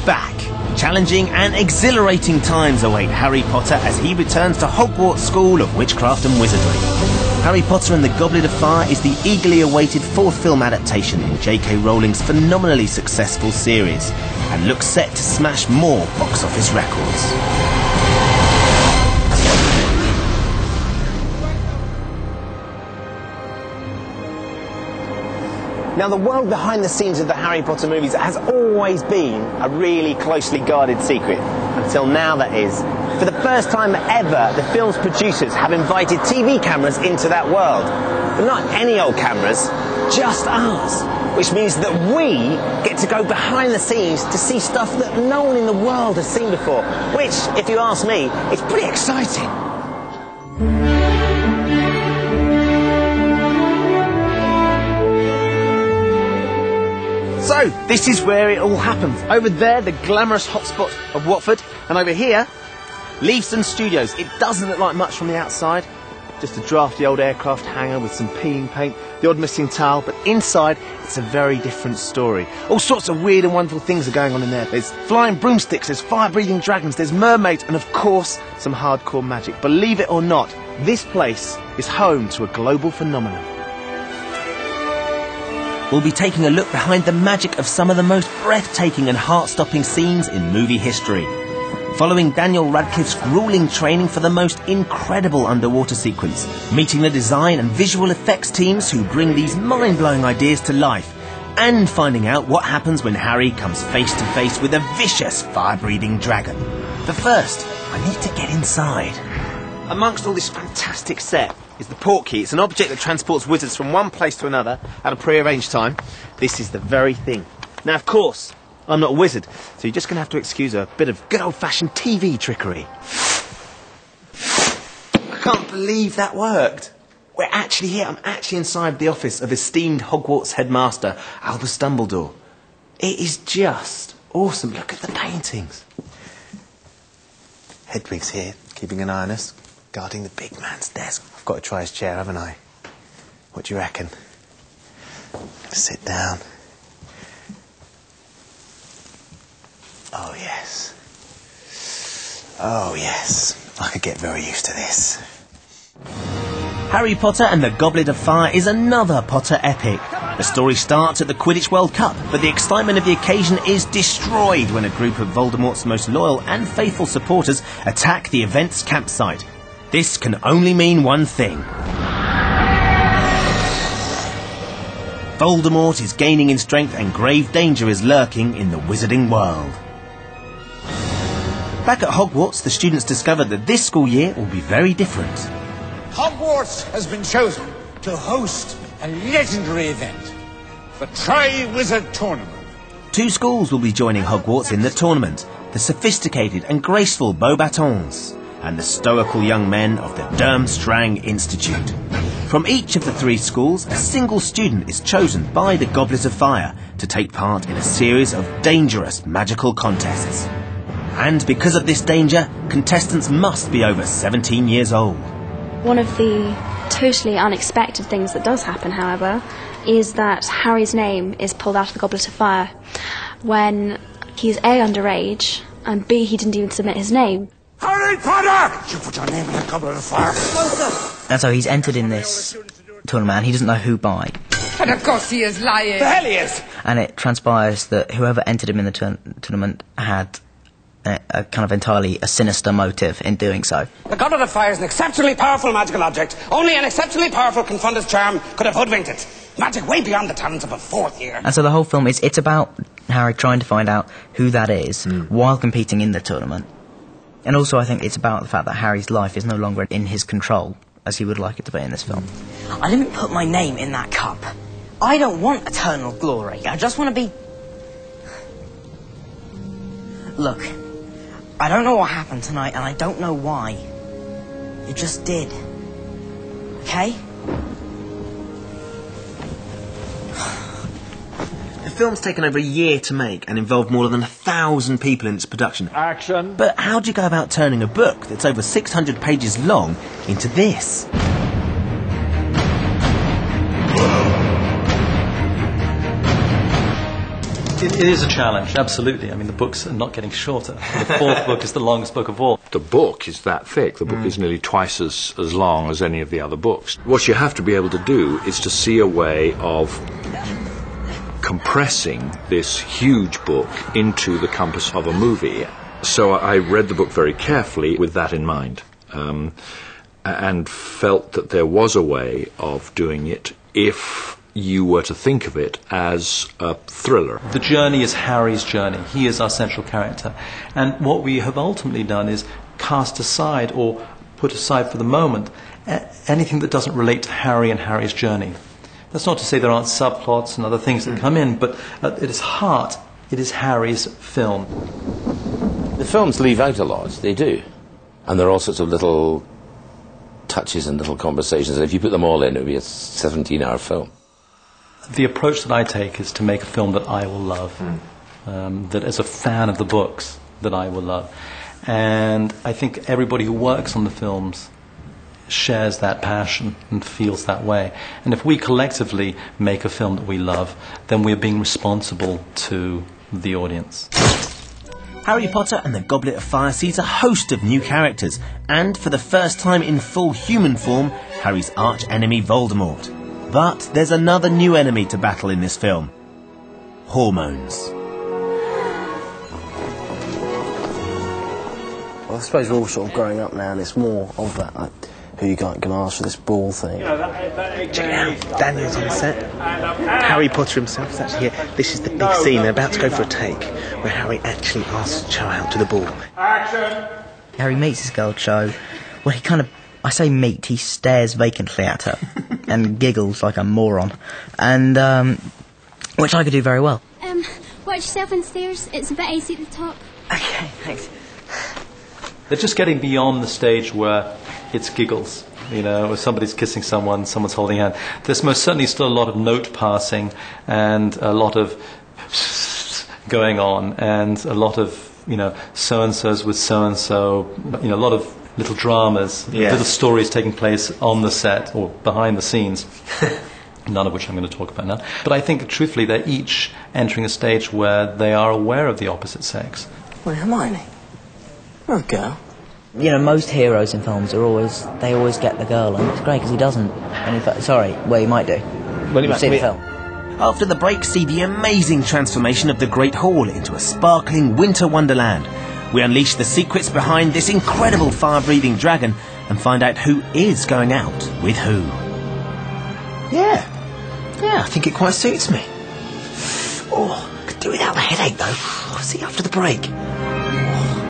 back. Challenging and exhilarating times await Harry Potter as he returns to Hogwarts School of Witchcraft and Wizardry. Harry Potter and the Goblet of Fire is the eagerly awaited fourth film adaptation in J.K. Rowling's phenomenally successful series, and looks set to smash more box office records. Now, the world behind the scenes of the Harry Potter movies has always been a really closely guarded secret. Until now, that is. For the first time ever, the film's producers have invited TV cameras into that world. But not any old cameras, just ours. Which means that we get to go behind the scenes to see stuff that no one in the world has seen before. Which, if you ask me, is pretty exciting. So, this is where it all happens. Over there, the glamorous hotspot of Watford, and over here, Leavesden Studios. It doesn't look like much from the outside. Just a drafty old aircraft hangar with some peeling paint, the odd missing tile, but inside, it's a very different story. All sorts of weird and wonderful things are going on in there. There's flying broomsticks, there's fire-breathing dragons, there's mermaids, and of course, some hardcore magic. Believe it or not, this place is home to a global phenomenon. We'll be taking a look behind the magic of some of the most breathtaking and heart-stopping scenes in movie history. Following Daniel Radcliffe's grueling training for the most incredible underwater sequence, meeting the design and visual effects teams who bring these mind-blowing ideas to life, and finding out what happens when Harry comes face to face with a vicious fire-breathing dragon. But first, I need to get inside. Amongst all this fantastic set is the portkey. It's an object that transports wizards from one place to another at a pre-arranged time. This is the very thing. Now, of course, I'm not a wizard, so you're just going to have to excuse a bit of good old-fashioned TV trickery. I can't believe that worked. We're actually here. I'm actually inside the office of esteemed Hogwarts headmaster, Albus Dumbledore. It is just awesome. Look at the paintings. Hedwig's here, keeping an eye on us, guarding the big man's desk. I've got to try his chair, haven't I? What do you reckon? Sit down. Oh, yes. Oh, yes. I could get very used to this. Harry Potter and the Goblet of Fire is another Potter epic. The story starts at the Quidditch World Cup, but the excitement of the occasion is destroyed when a group of Voldemort's most loyal and faithful supporters attack the event's campsite. This can only mean one thing. Voldemort is gaining in strength and grave danger is lurking in the wizarding world. Back at Hogwarts, the students discovered that this school year will be very different. Hogwarts has been chosen to host a legendary event, the Tri-Wizard Tournament. 2 schools will be joining Hogwarts in the tournament, the sophisticated and graceful Beauxbatons and the stoical young men of the Durmstrang Institute. From each of the 3 schools, a single student is chosen by the Goblet of Fire to take part in a series of dangerous magical contests. And because of this danger, contestants must be over 17 years old. One of the totally unexpected things that does happen, however, is that Harry's name is pulled out of the Goblet of Fire when he's A, underage, and B, he didn't even submit his name. Harry Potter! You put your name in the Goblet of Fire. And so he's entered in this tournament and he doesn't know who by. And of course he is lying. The hell he is! And it transpires that whoever entered him in the tournament had a kind of entirely a sinister motive in doing so. The Goblet of Fire is an exceptionally powerful magical object. Only an exceptionally powerful confundus charm could have hoodwinked it. Magic way beyond the talents of a 4th year. And so the whole film is, it's about Harry trying to find out who that is while competing in the tournament. And also I think it's about the fact that Harry's life is no longer in his control, as he would like it to be in this film. I didn't put my name in that cup. I don't want eternal glory. I just want to be... Look, I don't know what happened tonight, and I don't know why. It just did. Okay? The film's taken over a year to make and involved more than 1,000 people in its production. Action. But how do you go about turning a book that's over 600 pages long into this? It is a challenge, absolutely. I mean, the books are not getting shorter. The fourth book is the longest book of all. The book is that thick. The book is nearly twice as long as any of the other books. What you have to be able to do is to see a way of compressing this huge book into the compass of a movie. So I read the book very carefully with that in mind, and felt that there was a way of doing it if you were to think of it as a thriller. The journey is Harry's journey. He is our central character. And what we have ultimately done is cast aside, or put aside for the moment, anything that doesn't relate to Harry and Harry's journey. That's not to say there aren't subplots and other things that come in, but at its heart, it is Harry's film. The films leave out a lot, they do. And there are all sorts of little touches and little conversations, and if you put them all in, it would be a 17-hour film. The approach that I take is to make a film that I will love, that as a fan of the books, that I will love. And I think everybody who works on the films shares that passion and feels that way. And if we collectively make a film that we love, then we're being responsible to the audience. Harry Potter and the Goblet of Fire sees a host of new characters, and for the first time in full human form, Harry's arch-enemy Voldemort. But there's another new enemy to battle in this film: hormones. Well, I suppose we're all sort of growing up now, and it's more of that, like, who you can ask for this ball thing. Check it out. Daniel's on set. Harry Potter himself is actually here. This is the big scene. They're about to go for a take where Harry actually asks a child to the ball. Action! Harry meets this girl, Cho. Well, he kind of, I say meet, he stares vacantly at her and giggles like a moron. And, which I could do very well. Watch yourself on stairs. It's a bit icy at the top. Okay, thanks. They're just getting beyond the stage where it's giggles, you know, where somebody's kissing someone, someone's holding a hand. There's most certainly still a lot of note passing and a lot of going on, and a lot of, you know, so-and-so's with so-and-so, you know, a lot of little dramas, little stories taking place on the set or behind the scenes. None of which I'm going to talk about now. But I think, truthfully, they're each entering a stage where they are aware of the opposite sex. Well, Hermione, you're a girl. You know, most heroes in films they always get the girl, and it's great because he doesn't. And in fact, he might do. Well, You've seen the film. After the break, see the amazing transformation of the Great Hall into a sparkling winter wonderland. We unleash the secrets behind this incredible fire-breathing dragon and find out who is going out with who. Yeah, I think it quite suits me. Oh, could do without the headache though. I'll see you after the break.